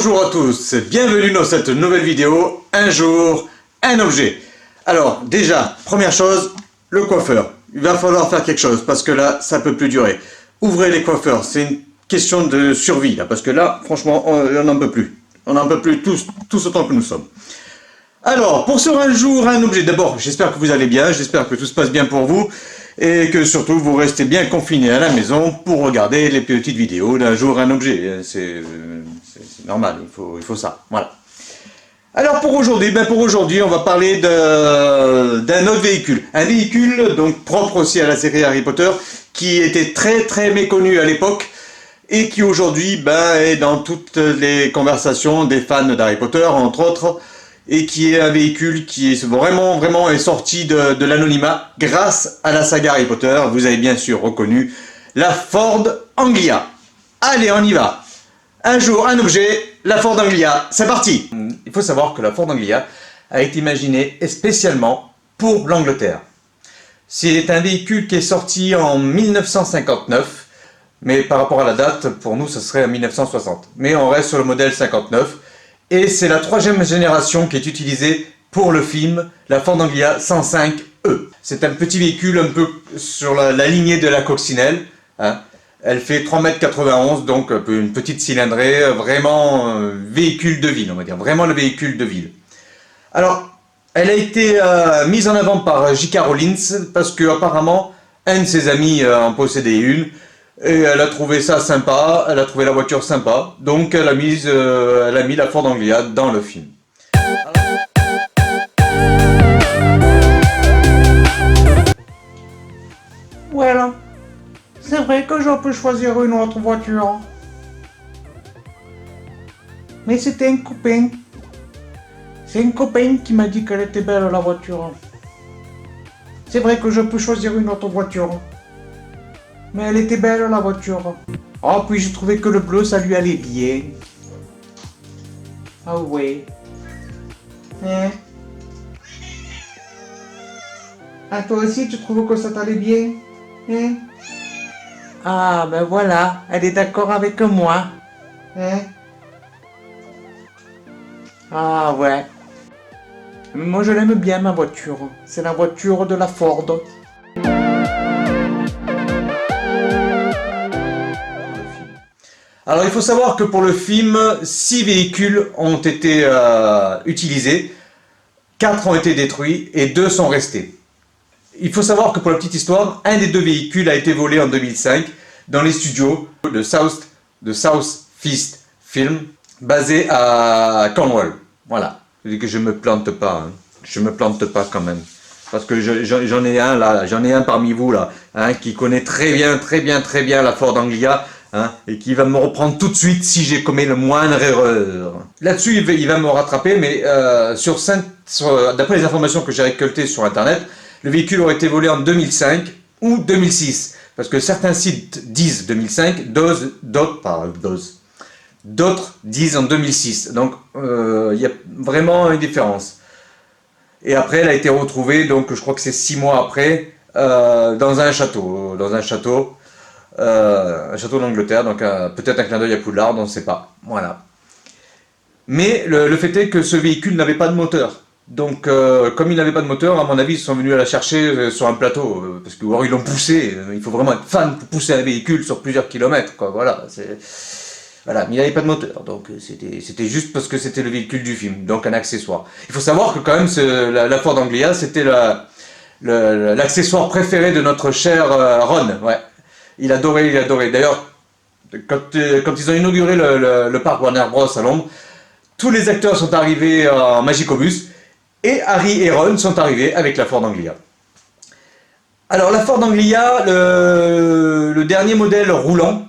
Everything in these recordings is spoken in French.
Bonjour à tous, bienvenue dans cette nouvelle vidéo, un jour, un objet. Alors déjà, première chose, le coiffeur. Il va falloir faire quelque chose parce que là, ça peut plus durer. Ouvrez les coiffeurs, c'est une question de survie là, parce que là, franchement, on n'en peut plus. On n'en peut plus tous autant que nous sommes. Alors, pour ce un jour, un objet, d'abord, j'espère que vous allez bien, j'espère que tout se passe bien pour vous et que surtout vous restez bien confinés à la maison pour regarder les petites vidéos d'un jour, un objet. C'est normal, il faut ça, voilà. Alors pour aujourd'hui, on va parler d'un autre véhicule. Un véhicule donc propre aussi à la série Harry Potter, qui était très méconnu à l'époque et qui aujourd'hui est dans toutes les conversations des fans d'Harry Potter, entre autres, et qui est un véhicule qui est vraiment est sorti de l'anonymat grâce à la saga Harry Potter. Vous avez bien sûr reconnu la Ford Anglia. Allez, on y va. Un jour, un objet, la Ford Anglia, c'est parti. Il faut savoir que la Ford Anglia a été imaginée spécialement pour l'Angleterre. C'est un véhicule qui est sorti en 1959, mais par rapport à la date, pour nous, ce serait en 1960. Mais on reste sur le modèle 59, et c'est la troisième génération qui est utilisée pour le film, la Ford Anglia 105E. C'est un petit véhicule un peu sur la lignée de la coccinelle, hein. Elle fait 3,91 m, donc une petite cylindrée, vraiment véhicule de ville, on va dire, vraiment le véhicule de ville. Alors, elle a été mise en avant par J.K. Rowling parce que apparemment un de ses amis en possédait une et elle a trouvé ça sympa, elle a trouvé la voiture sympa, donc elle a mis la Ford Anglia dans le film. Voilà. C'est vrai que je peux choisir une autre voiture. Mais c'était un copain. C'est un copain qui m'a dit qu'elle était belle la voiture. C'est vrai que je peux choisir une autre voiture. Mais elle était belle la voiture. Oh, puis je trouvais que le bleu ça lui allait bien. Ah ouais. Hein? Ah, toi aussi tu trouves que ça t'allait bien? Hein? Ah, ben voilà, elle est d'accord avec moi. Hein? Ah ouais. Moi je l'aime bien ma voiture. C'est la voiture de la Ford. Alors il faut savoir que pour le film, 6 véhicules ont été utilisés, 4 ont été détruits et 2 sont restés. Il faut savoir que pour la petite histoire, un des 2 véhicules a été volé en 2005 dans les studios de South Fist Film, basé à Cornwall. Voilà, je dis que je me plante pas, hein. Je me plante pas quand même. Parce que j'en ai un là, j'en ai un parmi vous là, hein, qui connaît très bien la Ford Anglia, hein, et qui va me reprendre tout de suite si j'ai commis le moindre erreur. Là-dessus, il va me rattraper, mais d'après les informations que j'ai récoltées sur internet, le véhicule aurait été volé en 2005 ou 2006. Parce que certains sites disent 2005, d'autres disent en 2006. Donc, il y a vraiment une différence. Et après, elle a été retrouvée, donc je crois que c'est 6 mois après, dans un château d'Angleterre, donc peut-être un clin d'œil à Poudlard, on ne sait pas. Voilà. Mais le fait est que ce véhicule n'avait pas de moteur. Donc, comme il n'avait pas de moteur, à mon avis, ils sont venus à la chercher sur un plateau, parce que alors, ils l'ont poussé. Il faut vraiment être fan pour pousser un véhicule sur plusieurs kilomètres, quoi. Voilà. Voilà, mais il n'avait pas de moteur, donc c'était juste parce que c'était le véhicule du film, donc un accessoire. Il faut savoir que quand même la Ford Anglia, c'était l'accessoire préféré de notre cher Ron. Ouais, il adorait. D'ailleurs, quand ils ont inauguré le parc Warner Bros à Londres, tous les acteurs sont arrivés en Magicobus et Harry et Ron sont arrivés avec la Ford Anglia. Alors la Ford Anglia, le dernier modèle roulant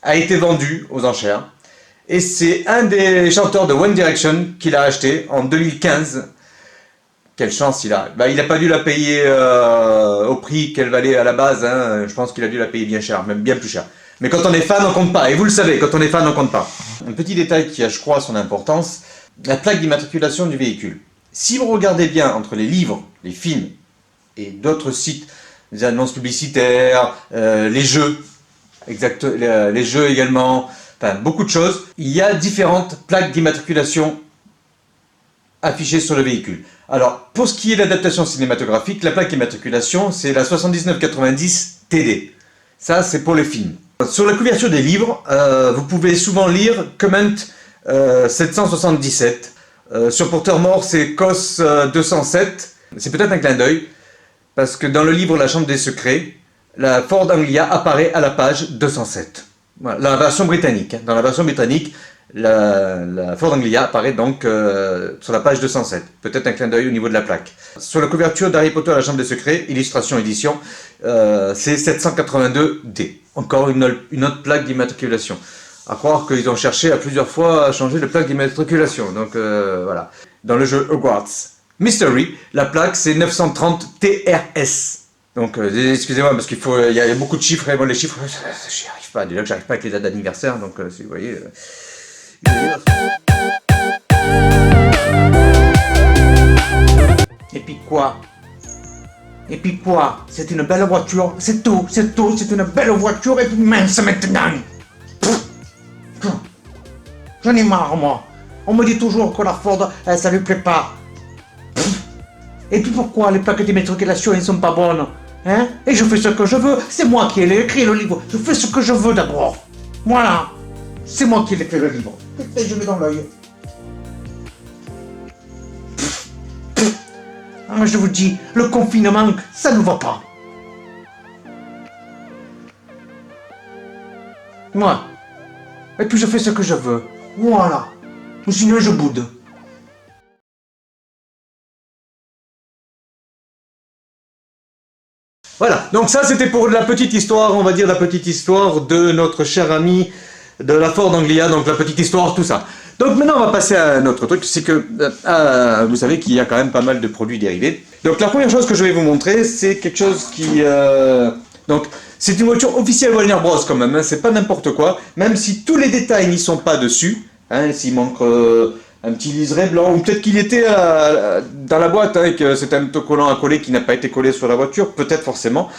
a été vendu aux enchères et c'est un des chanteurs de One Direction qui l'a acheté en 2015. Quelle chance il a. Il n'a pas dû la payer au prix qu'elle valait à la base, hein. Je pense qu'il a dû la payer bien cher, même bien plus cher. Mais quand on est fan, on compte pas. Et vous le savez, quand on est fan, on compte pas. Un petit détail qui a, je crois, son importance, la plaque d'immatriculation du véhicule. Si vous regardez bien entre les livres, les films et d'autres sites, les annonces publicitaires, les jeux, les jeux également, enfin beaucoup de choses. Il y a différentes plaques d'immatriculation affichées sur le véhicule. Alors, pour ce qui est de l'adaptation cinématographique, la plaque d'immatriculation, c'est la 7990 TD. Ça, c'est pour les films. Sur la couverture des livres, vous pouvez souvent lire Comment 777. Sur Porteur-Mort, c'est COS 207. C'est peut-être un clin d'œil, parce que dans le livre La Chambre des Secrets, la Ford Anglia apparaît à la page 207. Voilà, la version britannique. Hein. Dans la version britannique, la Ford Anglia apparaît donc sur la page 207. Peut-être un clin d'œil au niveau de la plaque. Sur la couverture d'Harry Potter La Chambre des Secrets, illustration édition, c'est 782D. Encore une autre plaque d'immatriculation. À croire qu'ils ont cherché à plusieurs fois à changer de plaque d'immatriculation. Donc voilà. Dans le jeu Hogwarts Mystery, la plaque c'est 930 TRS. Donc excusez-moi parce il y a beaucoup de chiffres et moi les chiffres, j'y arrive pas. Déjà que j'arrive pas avec les dates d'anniversaire, donc si vous voyez. Et puis quoi? Et puis quoi? C'est une belle voiture, c'est tout, c'est une belle voiture et puis mince maintenant. J'en ai marre moi. On me dit toujours que la Ford, ça lui plaît pas. Et puis pourquoi les plaques d'immatriculation elles sont pas bonnes? Hein? Et je fais ce que je veux, c'est moi qui ai écrit le livre, je fais ce que je veux d'abord. Voilà, c'est moi qui ai écrit le livre. Et je mets dans l'œil. Ah, je vous dis, le confinement, ça ne va pas. Moi. Et puis je fais ce que je veux. Voilà. Ou sinon je boude. Voilà, donc ça c'était pour la petite histoire, on va dire la petite histoire de notre cher ami de la Ford Anglia, donc la petite histoire, tout ça. Donc maintenant on va passer à un autre truc, c'est que vous savez qu'il y a quand même pas mal de produits dérivés. Donc la première chose que je vais vous montrer, c'est quelque chose qui... donc c'est une voiture officielle Warner Bros quand même, hein, c'est pas n'importe quoi, même si tous les détails n'y sont pas dessus, hein, s'il manque... un petit liseré blanc, ou peut-être qu'il était dans la boîte, hein, et que c'est un autocollant à coller qui n'a pas été collé sur la voiture, peut-être forcément.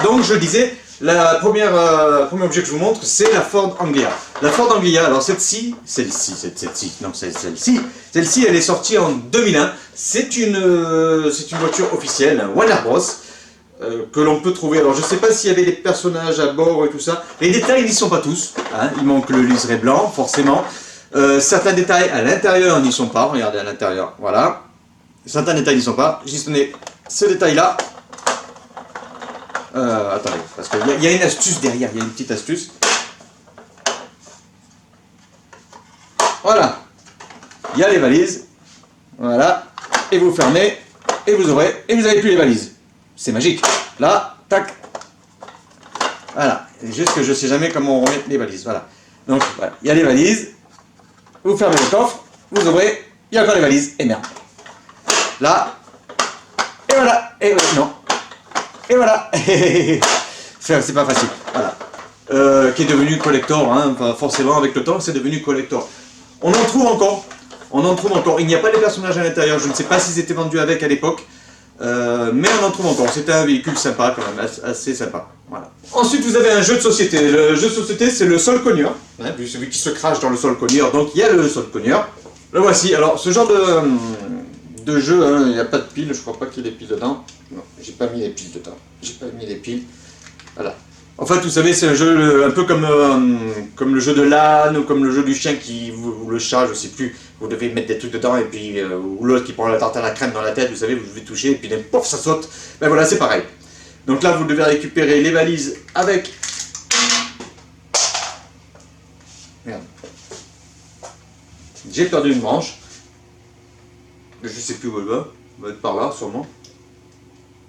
Donc je disais, le premier objet que je vous montre, c'est la Ford Anglia. La Ford Anglia, alors celle-ci, elle est sortie en 2001. C'est une voiture officielle, Warner Bros, que l'on peut trouver. Alors je ne sais pas s'il y avait des personnages à bord et tout ça. Les détails n'y sont pas tous, hein, il manque le liseré blanc, forcément. Certains détails à l'intérieur n'y sont pas, regardez à l'intérieur, voilà. Certains détails n'y sont pas, j'ai donné ce détail-là. Attendez, parce qu'il y a une astuce derrière, il y a une petite astuce. Voilà, il y a les valises, voilà, et vous fermez, et vous ouvrez, et vous n'avez plus les valises. C'est magique. Là, tac, voilà, c'est juste que je ne sais jamais comment on remet les valises, voilà. Donc, voilà, il y a les valises. Vous fermez le coffre, vous ouvrez, il y a encore les valises, et merde. Là, et voilà, et non, et voilà, c'est pas facile, voilà. Qui est devenu collector, hein, enfin, forcément avec le temps c'est devenu collector. On en trouve encore, il n'y a pas les personnages à l'intérieur, je ne sais pas s'ils étaient vendus avec à l'époque, mais on en trouve encore, c'était un véhicule sympa quand même, assez sympa. Voilà. Ensuite vous avez un jeu de société, le jeu de société c'est le Sol Cogneur, hein, celui qui se crache dans le Sol Cogneur, donc il y a le Sol Cogneur. Le voici, alors ce genre de jeu, hein, il n'y a pas de piles, je crois pas qu'il y ait des piles dedans, non, j'ai pas mis les piles dedans, voilà. En fait, vous savez, c'est un jeu un peu comme le jeu de l'âne ou comme le jeu du chien ou le chat, je sais plus. Vous devez mettre des trucs dedans et puis ou l'autre qui prend la tarte à la crème dans la tête, vous savez, vous devez toucher et puis d'un pof, ça saute. Ben voilà, c'est pareil. Donc là, vous devez récupérer les valises avec... Merde. J'ai perdu une branche. Je sais plus où elle va. Elle va être par là, sûrement.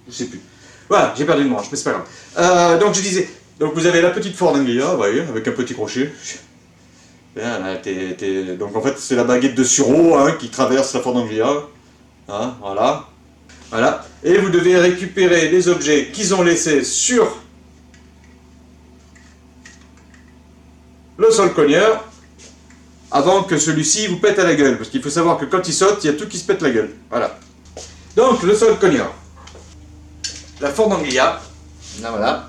Je sais plus. Voilà, j'ai perdu une branche, mais c'est pas grave. Donc je disais, donc vous avez la petite Ford Anglia, vous voyez, avec un petit crochet. Bien, là, donc en fait c'est la baguette de sureau, hein, qui traverse la Ford Anglia. Hein, voilà. Voilà. Et vous devez récupérer les objets qu'ils ont laissés sur le Sol Cogneur avant que celui-ci vous pète à la gueule. Parce qu'il faut savoir que quand il saute, il y a tout qui se pète la gueule. Voilà. Donc le Sol Cogneur. La Ford Anglia, là voilà,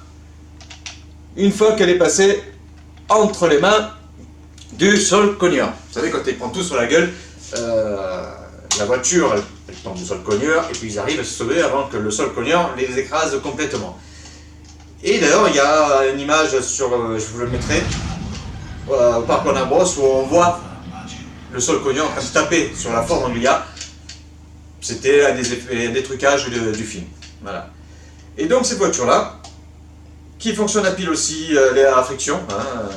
une fois qu'elle est passée entre les mains du sol cogneur. Vous savez, quand ils prennent tout sur la gueule, la voiture, elle tombe du sol cogneur, et puis ils arrivent à se sauver avant que le sol cogneur les écrase complètement. Et d'ailleurs, il y a une image sur, je vous le mettrai, au parc Warner Bros où on voit le sol cogneur en train de se taper sur la Ford Anglia. C'était un des trucages du film. Voilà. Et donc cette voiture-là, qui fonctionne à pile aussi, elle est à friction. Hein,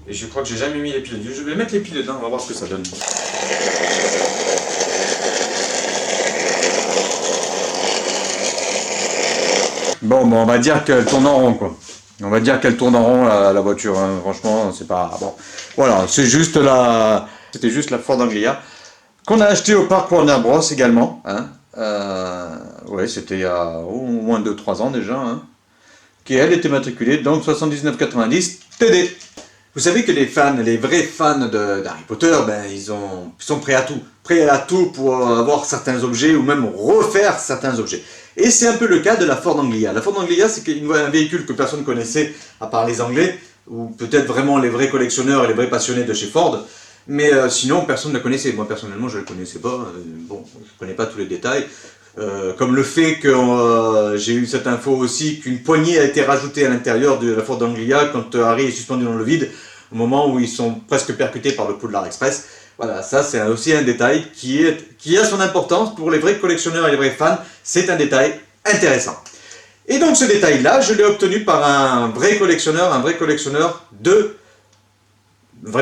et je crois que j'ai jamais mis les piles dedans. Je vais mettre les piles dedans, on va voir ce que ça donne. Bon, on va dire qu'elle tourne en rond, quoi. On va dire qu'elle tourne en rond, la voiture. Hein. Franchement, c'est pas... Bon. Voilà, c'est juste la... C'était juste la Ford Anglia qu'on a acheté au parc Warner Bros également. Hein. Ouais, c'était il y a au moins 2-3 ans déjà. Hein. Qui, elle, était matriculée, donc 79,90 TD. Vous savez que les fans, les vrais fans d'Harry Potter, ben, ils sont prêts à tout. Prêts à tout pour avoir certains objets ou même refaire certains objets. Et c'est un peu le cas de la Ford Anglia. La Ford Anglia, c'est un véhicule que personne ne connaissait, à part les Anglais, ou peut-être vraiment les vrais collectionneurs et les vrais passionnés de chez Ford. Mais sinon, personne ne le connaissait. Moi, personnellement, je ne le connaissais pas. Bon, je ne connais pas tous les détails. Comme le fait que j'ai eu cette info aussi qu'une poignée a été rajoutée à l'intérieur de la Ford Anglia quand Harry est suspendu dans le vide, au moment où ils sont presque percutés par le Poudlard Express. Voilà, ça c'est aussi un détail qui a son importance pour les vrais collectionneurs et les vrais fans. C'est un détail intéressant. Et donc ce détail-là, je l'ai obtenu par un vrai collectionneur un vrai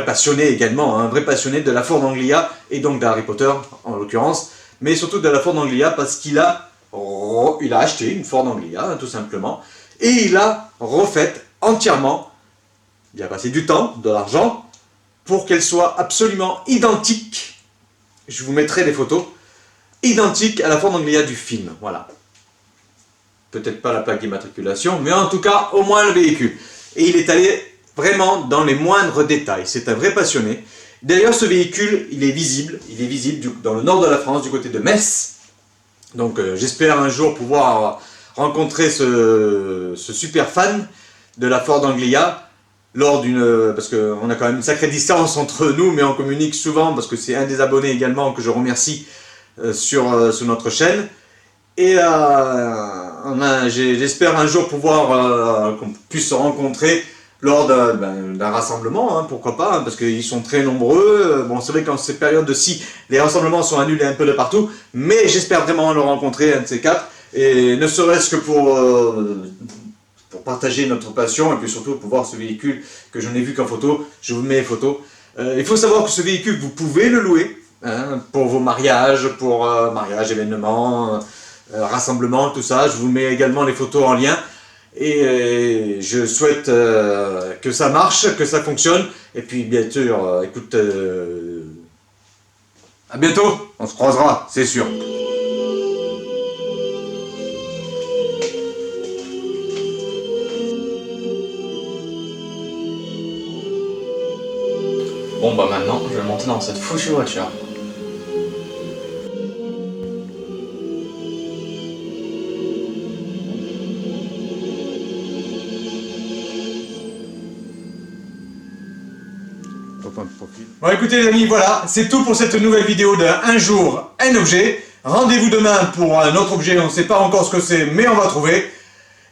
passionné également, un vrai passionné de la Ford Anglia et donc d'Harry Potter en l'occurrence, mais surtout de la Ford Anglia parce qu'il a acheté une Ford Anglia tout simplement et il a refait entièrement, il a passé du temps, de l'argent pour qu'elle soit absolument identique, je vous mettrai des photos, identique à la Ford Anglia du film, voilà. Peut-être pas la plaque d'immatriculation, mais en tout cas au moins le véhicule. Et il est allé vraiment dans les moindres détails. C'est un vrai passionné. D'ailleurs, ce véhicule, il est visible dans le nord de la France, du côté de Metz. Donc, j'espère un jour pouvoir rencontrer ce super fan de la Ford Anglia lors parce qu'on a quand même une sacrée distance entre nous, mais on communique souvent parce que c'est un des abonnés également que je remercie sur notre chaîne. Et j'espère un jour pouvoir qu'on puisse se rencontrer lors d'un rassemblement, hein, pourquoi pas, hein, parce qu'ils sont très nombreux. Bon, c'est vrai qu'en cette période de scie, les rassemblements sont annulés un peu de partout, mais j'espère vraiment le rencontrer, un de ces quatre, et ne serait-ce que pour partager notre passion, et puis surtout pour voir ce véhicule que je n'ai vu qu'en photo. Je vous mets les photos. Il faut savoir que ce véhicule, vous pouvez le louer, hein, pour vos mariages, événements, rassemblements, tout ça. Je vous mets également les photos en lien. Et je souhaite que ça marche, que ça fonctionne. Et puis bien sûr, écoute, à bientôt, on se croisera, c'est sûr. Bon bah maintenant, je vais monter dans cette foutue voiture. Bon écoutez les amis, voilà, c'est tout pour cette nouvelle vidéo de Un jour, un objet. Rendez-vous demain pour un autre objet, on ne sait pas encore ce que c'est, mais on va trouver.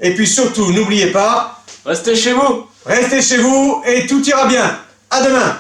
Et puis surtout, n'oubliez pas, restez chez vous et tout ira bien. À demain.